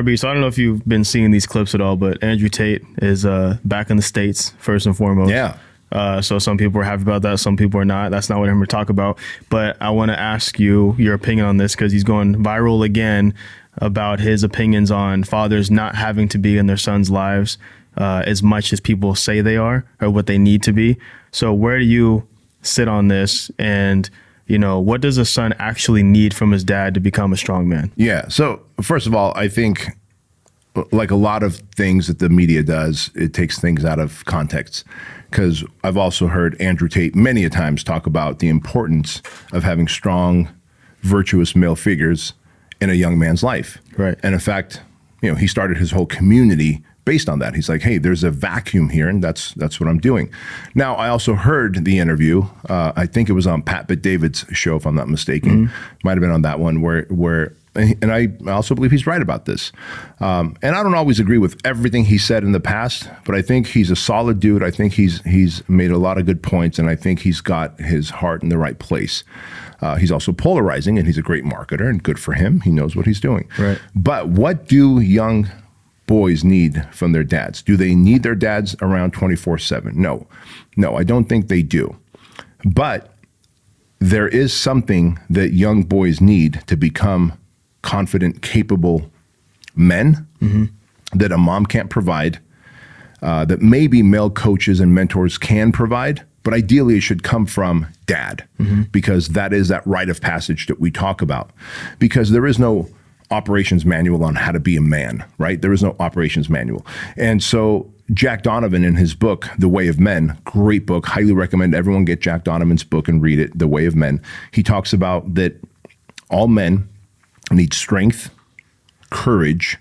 RB, so I don't know if you've been seeing these clips at all, but Andrew Tate is back in the States, first and foremost. Yeah. So some people are happy about that. Some people are not. That's not what I'm going to talk about. But I want to ask you your opinion on this because he's going viral again about his opinions on fathers not having to be in their sons' lives as much as people say they are or what they need to be. So where do you sit on this? And, you know, what does a son actually need from his dad to become a strong man? Yeah. So first of all, I think like a lot of things that the media does, it takes things out of context. Because I've also heard Andrew Tate many a times talk about the importance of having strong, virtuous male figures in a young man's life. Right. And in fact, you know, he started his whole community based on that. He's like, hey, there's a vacuum here, and that's what I'm doing. Now, I also heard the interview. I think it was on Pat Bet-David's show, if I'm not mistaken. Might have been on that one where and I also believe he's right about this. And I don't always agree with everything he said in the past, but I think he's a solid dude. I think he's made a lot of good points, and I think he's got his heart in the right place. He's also polarizing, and he's a great marketer, and good for him. He knows what he's doing. Right. But what do young boys need from their dads? Do they need their dads around 24/7? No, I don't think they do. But there is something that young boys need to become confident, capable men that a mom can't provide, that maybe male coaches and mentors can provide, but ideally it should come from dad, because that is that rite of passage that we talk about. Because there is no operations manual on how to be a man, right? There is no operations manual. And so Jack Donovan in his book, The Way of Men, great book, highly recommend everyone get Jack Donovan's book and read it, The Way of Men. He talks about that all men need strength, courage,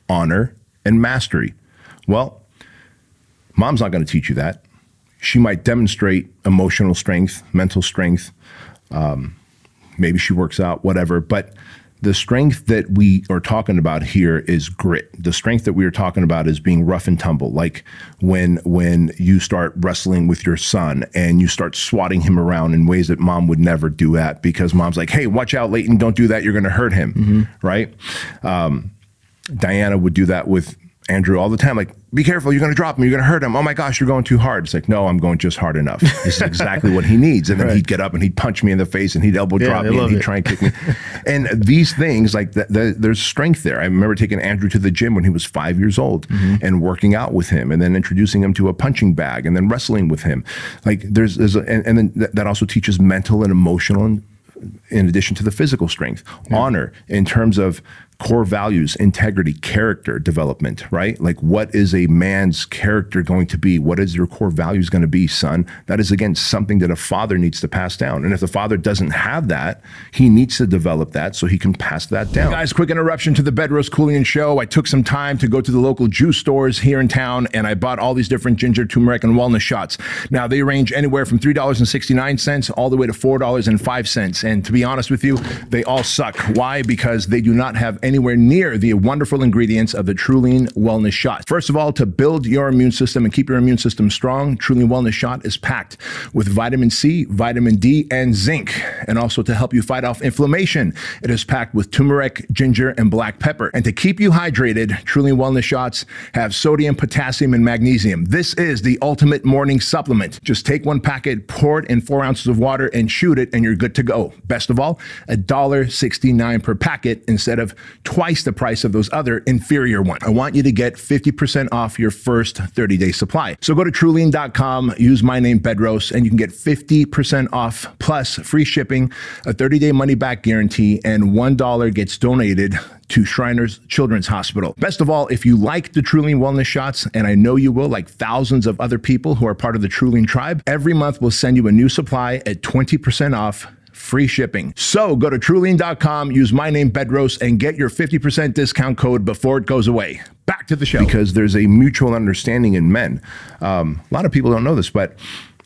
honor, and mastery. Well, mom's not going to teach you that. She might demonstrate emotional strength, mental strength. Maybe she works out, whatever. But the strength that we are talking about here is grit. The strength that we are talking about is being rough and tumble. Like when you start wrestling with your son and you start swatting him around in ways that mom would never do that, because mom's like, hey, watch out, Leighton, don't do that. You're going to hurt him, right? Diana would do that with Andrew all the time. Like, be careful, you're going to drop him, you're going to hurt him. Oh my gosh, you're going too hard. It's like, no, I'm going just hard enough. This is exactly what he needs. And then he'd get up and he'd punch me in the face and he'd elbow drop me and he'd try and kick me. And these things, like there's strength there. I remember taking Andrew to the gym when he was 5 years old and working out with him, and then introducing him to a punching bag and then wrestling with him. Like and then that also teaches mental and emotional, and in addition to the physical strength, honor in terms of core values, integrity, character development, right? Like, what is a man's character going to be? What is your core values going to be, son? That is, again, something that a father needs to pass down. And if the father doesn't have that, he needs to develop that so he can pass that down. Hey guys, quick interruption to the Bedros Keuilian show. I took some time to go to the local juice stores here in town, and I bought all these different ginger, turmeric, and walnut shots. Now, they range anywhere from $3.69 all the way to $4.05. And to be honest with you, they all suck. Why? Because they do not have anywhere near the wonderful ingredients of the Keuilian Wellness Shot. First of all, to build your immune system and keep your immune system strong, Keuilian Wellness Shot is packed with vitamin C, vitamin D, and zinc. And also to help you fight off inflammation, it is packed with turmeric, ginger, and black pepper. And to keep you hydrated, Keuilian Wellness Shots have sodium, potassium, and magnesium. This is the ultimate morning supplement. Just take one packet, pour it in 4 ounces of water, and shoot it, and you're good to go. Best of all, $1.69 per packet instead of twice the price of those other inferior ones. I want you to get 50% off your first 30-day supply. So go to Keuilian.com, use my name Bedros, and you can get 50% off plus free shipping, a 30-day money-back guarantee, and $1 gets donated to Shriners Children's Hospital. Best of all, if you like the Keuilian Wellness Shots, and I know you will, like thousands of other people who are part of the Keuilian tribe, every month we'll send you a new supply at 20% off, free shipping. So go to Keuilian.com, use my name Bedros, and get your 50% discount code before it goes away. Back to the show. Because there's a mutual understanding in men. A lot of people don't know this, but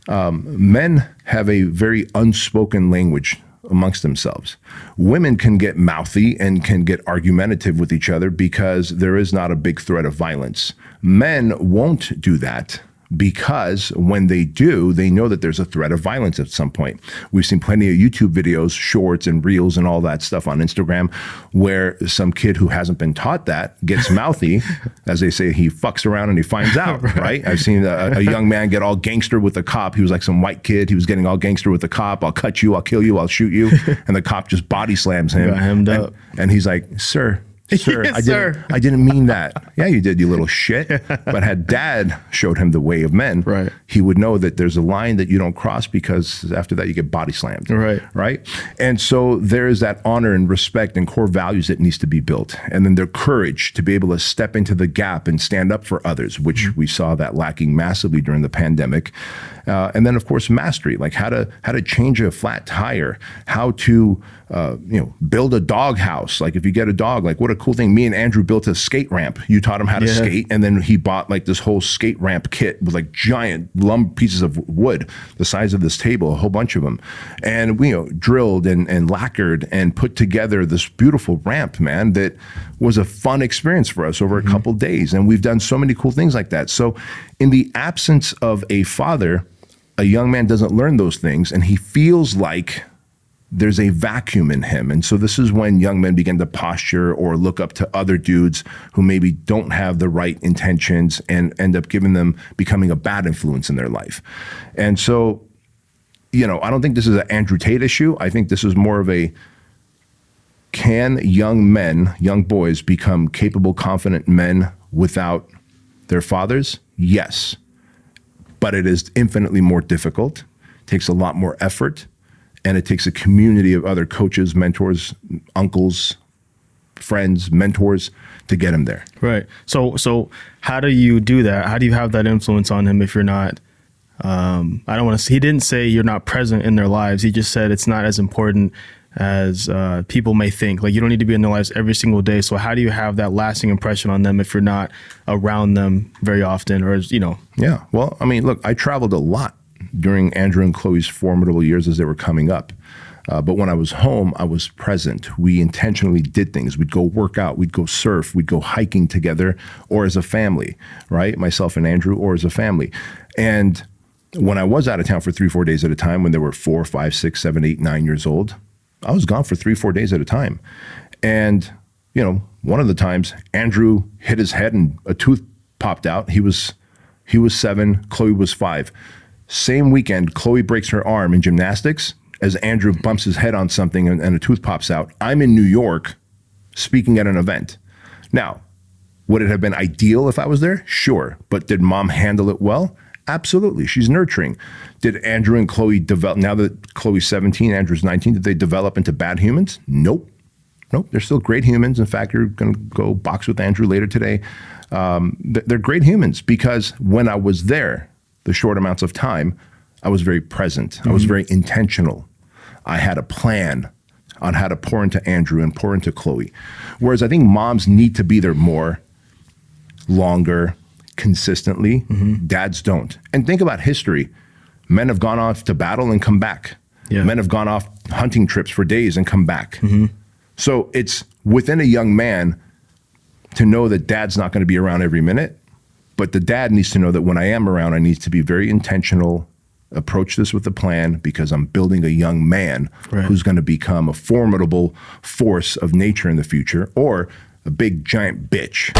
men have a very unspoken language amongst themselves. Women can get mouthy and can get argumentative with each other because there is not a big threat of violence. Men won't do that because when they do, they know that there's a threat of violence at some point. We've seen plenty of YouTube videos, shorts and reels and all that stuff on Instagram where some kid who hasn't been taught that gets mouthy. As they say, he fucks around and he finds out, right? I've seen a young man get all gangster with a cop. He was like some white kid. He was getting all gangster with the cop. I'll cut you, I'll kill you, I'll shoot you. And the cop just body slams him. Got hemmed up. And he's like, sir, Yes, I didn't mean that. Yeah, you did, you little shit. But had dad showed him the way of men, right, he would know that there's a line that you don't cross because after that you get body slammed. Right. And so there's that honor and respect and core values that needs to be built. And then their courage to be able to step into the gap and stand up for others, which we saw that lacking massively during the pandemic. And then of course mastery, like how to change a flat tire, how to build a dog house. Like if you get a dog, like what a cool thing. Me and Andrew built a skate ramp. You taught him how to skate, and then he bought like this whole skate ramp kit with like giant pieces of wood the size of this table, a whole bunch of them, and we drilled and lacquered and put together this beautiful ramp, man, that was a fun experience for us over a couple days. And we've done so many cool things like that. So in the absence of a father, a young man doesn't learn those things, and he feels like there's a vacuum in him. And so this is when young men begin to posture or look up to other dudes who maybe don't have the right intentions and end up becoming a bad influence in their life. And so, I don't think this is an Andrew Tate issue. I think this is more of a, can young boys become capable, confident men without their fathers? Yes. But it is infinitely more difficult, takes a lot more effort, and it takes a community of other coaches, mentors, uncles, friends, mentors to get him there. Right. So how do you do that? How do you have that influence on him if you're not, he didn't say you're not present in their lives. He just said it's not as important as people may think. Like you don't need to be in their lives every single day. So how do you have that lasting impression on them if you're not around them very often or, Yeah. Well, I mean, look, I traveled a lot during Andrew and Chloe's formidable years as they were coming up. But when I was home, I was present. We intentionally did things. We'd go work out, we'd go surf, we'd go hiking together, or as a family, right? Myself and Andrew, or as a family. And when I was out of town for 3-4 days at a time, when they were 4, 5, 6, 7, 8, 9 years old, I was gone for 3-4 days at a time. And, one of the times Andrew hit his head and a tooth popped out. He was 7, Chloe was 5. Same weekend, Chloe breaks her arm in gymnastics as Andrew bumps his head on something and a tooth pops out. I'm in New York speaking at an event. Now, would it have been ideal if I was there? Sure. But did mom handle it well? Absolutely. She's nurturing. Did Andrew and Chloe develop, now that Chloe's 17, Andrew's 19, did they develop into bad humans? Nope. They're still great humans. In fact, you're going to go box with Andrew later today. They're great humans because when I was there, the short amounts of time, I was very present. I was very intentional. I had a plan on how to pour into Andrew and pour into Chloe. Whereas I think moms need to be there more, longer, consistently. Dads don't. And think about history. Men have gone off to battle and come back. Yeah. Men have gone off hunting trips for days and come back. So it's within a young man to know that dad's not going to be around every minute, but the dad needs to know that when I am around, I need to be very intentional, approach this with a plan because I'm building a young man who's going to become a formidable force of nature in the future or a big giant bitch.